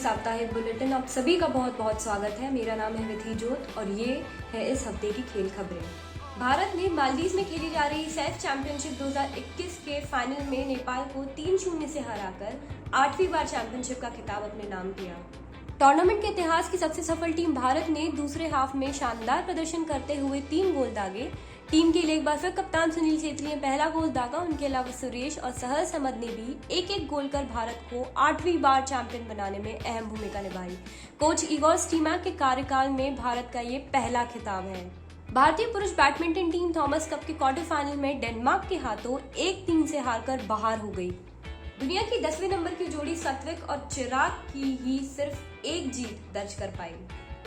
साप्ताहिक बुलेटिन आप सभी का बहुत बहुत स्वागत है। मेरा नाम है विधि जोत और ये है इस हफ्ते की खेल खबरें। भारत ने मालदीव में खेली जा रही सैफ चैंपियनशिप 2021 के फाइनल में नेपाल को 3-0 से हराकर 8वीं बार चैंपियनशिप का खिताब अपने नाम किया। टूर्नामेंट के इतिहास की सबसे सफल टीम भारत ने दूसरे हाफ में शानदार प्रदर्शन करते हुए 3 गोल दागे। टीम के लिए एक बार फिर कप्तान सुनील छेत्री ने पहला गोल दागा। उनके अलावा सुरेश और सहल समद ने भी एक एक गोल कर भारत को 8वीं बार चैंपियन बनाने में अहम भूमिका निभाई। कोच इगोर स्टीमैक के कार्यकाल में भारत का ये पहला खिताब है। भारतीय पुरुष बैडमिंटन टीम थॉमस कप के क्वार्टर फाइनल में डेनमार्क के हाथों 1-3 से हारकर बाहर हो गई। दुनिया की 10वें नंबर की जोड़ी सात्विक और चिराग की ही सिर्फ एक जीत दर्ज कर पाई।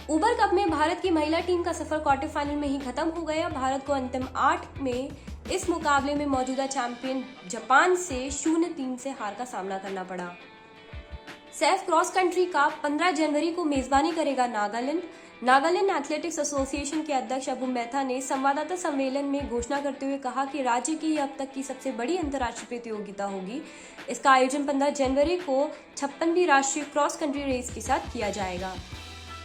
उबर कप में भारत की महिला टीम का सफर क्वार्टर फाइनल में ही खत्म हो गया। भारत को अंतिम 8 में इस मुकाबले में मौजूदा चैंपियन जापान से 0-3 से हार का सामना करना पड़ा। सैफ क्रॉस कंट्री का 15 जनवरी को मेजबानी करेगा नागालैंड एथलेटिक्स एसोसिएशन के अध्यक्ष अबू मेहता ने संवाददाता सम्मेलन में घोषणा करते हुए कहा कि राज्य की अब तक की सबसे बड़ी अंतर्राष्ट्रीय प्रतियोगिता होगी। इसका आयोजन 15 जनवरी को 56वीं राष्ट्रीय क्रॉस कंट्री रेस के साथ किया जाएगा।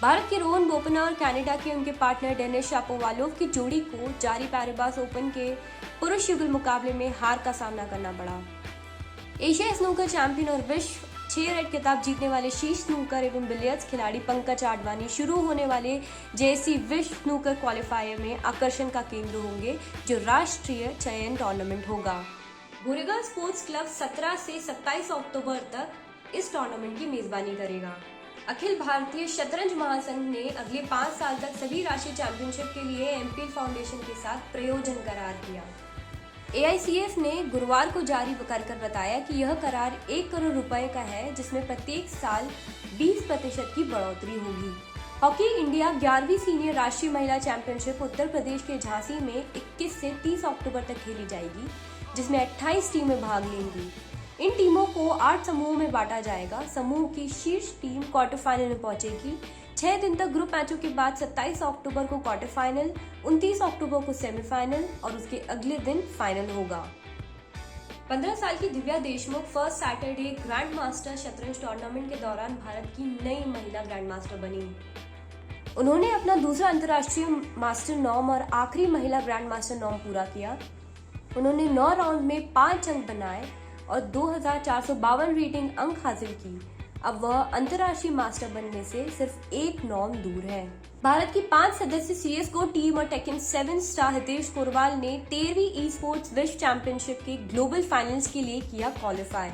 भारत के रोहन बोपन्ना और कनाडा के उनके पार्टनर डेनिस शापोवालोव की जोड़ी को जारी पैराबास ओपन के पुरुष युगल मुकाबले में हार का सामना करना पड़ा। एशिया स्नूकर चैंपियन और विश्व 6 रेड खिताब जीतने वाले शीर्ष स्नूकर एवं बिलियर्ड्स खिलाड़ी पंकज आडवाणी शुरू होने वाले जेएससी विश्व स्नूकर क्वालिफायर में आकर्षण का केंद्र होंगे, जो राष्ट्रीय चयन टूर्नामेंट होगा। गोरेगा स्पोर्ट्स क्लब 17 से 27 अक्टूबर तक इस टूर्नामेंट की मेजबानी करेगा। अखिल भारतीय शतरंज महासंघ ने अगले 5 साल तक सभी राष्ट्रीय चैंपियनशिप के लिए एमपीएल फाउंडेशन के साथ प्रयोजन करार किया। एआईसीएफ ने गुरुवार को जारी कर बताया कि यह करार 1 करोड़ रुपए का है, जिसमें प्रत्येक साल 20% की बढ़ोतरी होगी। हॉकी इंडिया 11वीं सीनियर राष्ट्रीय महिला चैंपियनशिप उत्तर प्रदेश के झांसी में 21 से 30 अक्टूबर तक खेली जाएगी, जिसमें 28 टीमें भाग लेंगी। इन टीमों को 8 समूहों में बांटा जाएगा। समूह की शीर्ष टीम क्वार्टर फाइनल में पहुंचेगी। 6 दिन तक ग्रुप मैचों के बाद 27 अक्टूबर को क्वार्टर फाइनल, 29 अक्टूबर को सेमीफाइनल और उसके अगले दिन फाइनल होगा। 15 साल की Divya Deshmukh first Saturday grand master शतरंज टूर्नामेंट के दौरान भारत की नई महिला ग्रैंड मास्टर बनी। उन्होंने अपना दूसरा अंतर्राष्ट्रीय मास्टर नॉर्म और आखिरी महिला ग्रैंड मास्टर नॉर्म पूरा किया। उन्होंने 9 राउंड में 5 अंक बनाए और 2452 रेटिंग अंक हासिल की। अब वह अंतर्राष्ट्रीय मास्टर बनने से सिर्फ 1 नॉर्म दूर है। भारत की 5 सदस्य सीएसगो टीम और टेकन 7 स्टार हितेश कोरवाल ने 13वीं ई स्पोर्ट्स विश्व चैंपियनशिप के ग्लोबल फाइनल्स के लिए किया क्वालिफाई।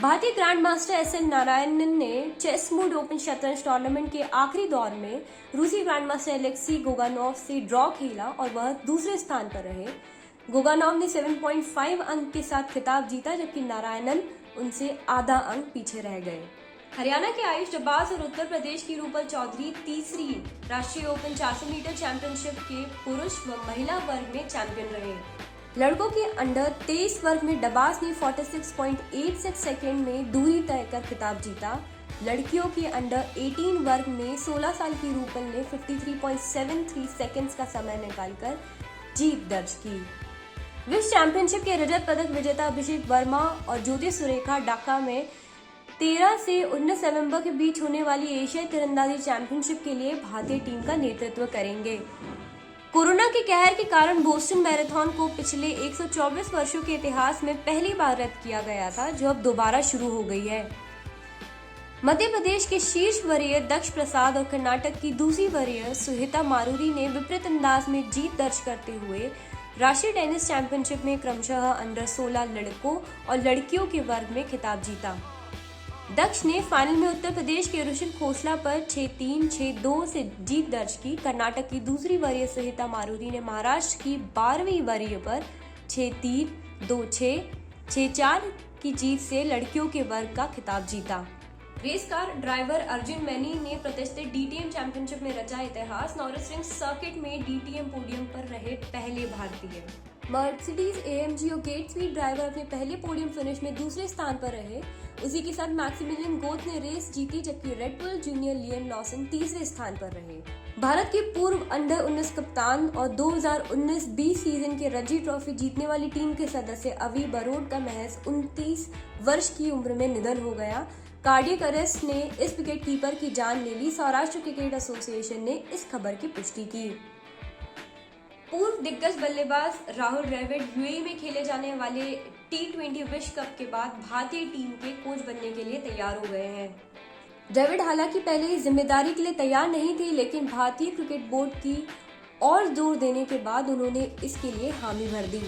भारतीय ग्रैंड मास्टर एसएल नारायणन ने चेस मूड ओपन शतरंज टूर्नामेंट के आखिरी दौर में रूसी ग्रैंड मास्टर एलेक्सी गोगानोव से ड्रॉ खेला और वह दूसरे स्थान पर रहे। गोगानोव ने 7.5 अंक के साथ खिताब जीता, जबकि नारायणन उनसे आधा अंक पीछे रह गए। हरियाणा के आयुष डब्बास और उत्तर प्रदेश की रूपल चौधरी तीसरी राष्ट्रीय ओपन 400 मीटर चैंपियनशिप के पुरुष व महिला वर्ग में चैंपियन रहे। लड़कों के अंडर 23 वर्ग में डब्बास ने 46.86 सेकेंड में दूरी तय कर खिताब जीता। लड़कियों के अंडर 18 वर्ग में 16 साल की रूपल ने 53.73 सेकेंड्स का समय निकालकर जीत दर्ज की। विश्व चैंपियनशिप के रजत पदक विजेता अभिषेक वर्मा और ज्योति सुरेखा ढाका में 13 से 19 नवंबर के बीच होने वाली एशियाई तीरंदाजी चैंपियनशिप के लिए भारतीय टीम का नेतृत्व करेंगे। कोरोना के कहर के कारण बोस्टन मैराथन को पिछले 124 वर्षों के इतिहास में पहली बार रद्द किया गया था, जो अब दोबारा शुरू हो गई है। मध्य प्रदेश के शीर्ष वरीय दक्ष प्रसाद और कर्नाटक की दूसरी वरीय सुहिता मारूरी ने विपरीत अंदाज में जीत दर्ज करते हुए राष्ट्रीय टेनिस चैंपियनशिप में क्रमशः अंडर 16 लड़कों और लड़कियों के वर्ग में खिताब जीता। दक्ष ने फाइनल में उत्तर प्रदेश के ऋषभ खोसला पर 6-3, 6-2 से जीत दर्ज की। कर्नाटक की दूसरी वरीय सुहिता मारूरी ने महाराष्ट्र की 12वीं वरीय पर 6-3, 2-6, 6-4 की जीत से लड़कियों के वर्ग का खिताब जीता। Race car driver Arjun Maini ने प्रतिष्ठित डीटीएम चैंपियनशिप में रचा इतिहास। नॉरिस रिंग सर्किट में डीटीएम पोडियम पर रहे पहले भारतीय। मर्सिडीज एएमजी और गेट स्पीड ड्राइवर अपने पहले पोडियम फिनिश में दूसरे स्थान पर रहे। उसी के साथ मैक्सिमिलियन गोथ ने रेस जीती, जबकि red bull junior Liam Lawson तीसरे स्थान पर रहे। भारत के पूर्व अंडर 19 कप्तान और 2019-20 सीजन के रणजी ट्रॉफी जीतने वाली टीम के सदस्य अवी बरोड का महज 29 वर्ष की उम्र में निधन हो गया। कार्डियक अरेस्ट ने इस विकेट कीपर की जान ले ली। सौराष्ट्र क्रिकेट एसोसिएशन ने इस खबर की पुष्टि की। पूर्व दिग्गज बल्लेबाज राहुल द्रविड़ यूएई में खेले जाने वाले T20 विश्व कप के बाद भारतीय टीम के कोच बनने के लिए तैयार हो गए हैं। द्रविड़ हालांकि पहले इस जिम्मेदारी के लिए तैयार नहीं थे, लेकिन भारतीय क्रिकेट बोर्ड की और जोर देने के बाद उन्होंने इसके लिए हामी भर दी।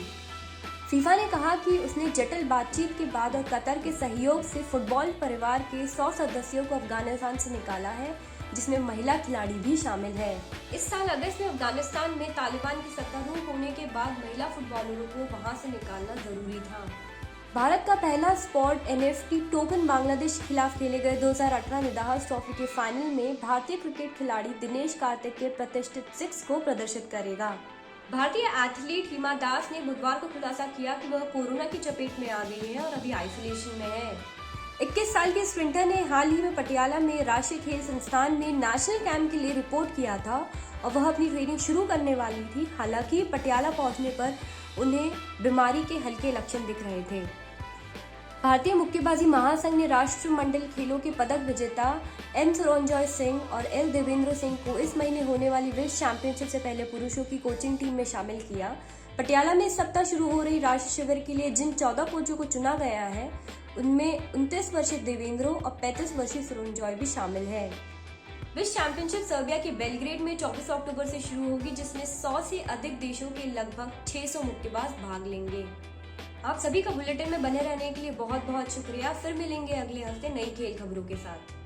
फीफा ने कहा कि उसने जटिल बातचीत के बाद और कतर के सहयोग से फुटबॉल परिवार के 100 सदस्यों को अफगानिस्तान से निकाला है, जिसमें महिला खिलाड़ी भी शामिल है। इस साल अगस्त में अफगानिस्तान में तालिबान की सत्तारूढ़ होने के बाद महिला फुटबॉलरों को वहां से निकालना जरूरी था। भारत का पहला स्पॉट NFT टोकन बांग्लादेश के खिलाफ खेले गए 2018 निदाहस ट्रॉफी के फाइनल में भारतीय क्रिकेट खिलाड़ी दिनेश कार्तिक के प्रतिष्ठित 6 को प्रदर्शित करेगा। भारतीय एथलीट हिमा दास ने बुधवार को खुलासा किया कि वह कोरोना की चपेट में आ गई है और अभी आइसोलेशन में है। 21 साल के स्प्रिंटर ने हाल ही में पटियाला में राष्ट्रीय खेल संस्थान में नेशनल कैंप के लिए रिपोर्ट किया था और वह अपनी ट्रेनिंग शुरू करने वाली थी। हालांकि पटियाला पहुंचने पर उन्हें बीमारी के हल्के लक्षण दिख रहे थे। भारतीय मुक्केबाजी महासंघ ने राष्ट्रमंडल खेलों के पदक विजेता M सुरंजॉय सिंह और L देवेंद्र सिंह को इस महीने होने वाली विश्व चैंपियनशिप से पहले पुरुषों की कोचिंग टीम में शामिल किया। पटियाला में इस सप्ताह शुरू हो रही राष्ट्रीय शिविर के लिए जिन 14 कोचों को चुना गया है, उनमें 29 वर्षीय देवेंद्र और 35 वर्षीय सुरंजॉय भी शामिल है। विश्व चैंपियनशिप सर्बिया के बेलग्रेड में 24 अक्टूबर से शुरू होगी, जिसमें 100 से अधिक देशों के लगभग 600 मुक्केबाज भाग लेंगे। आप सभी का बुलेटिन में बने रहने के लिए बहुत बहुत शुक्रिया। फिर मिलेंगे अगले हफ्ते नई खेल खबरों के साथ।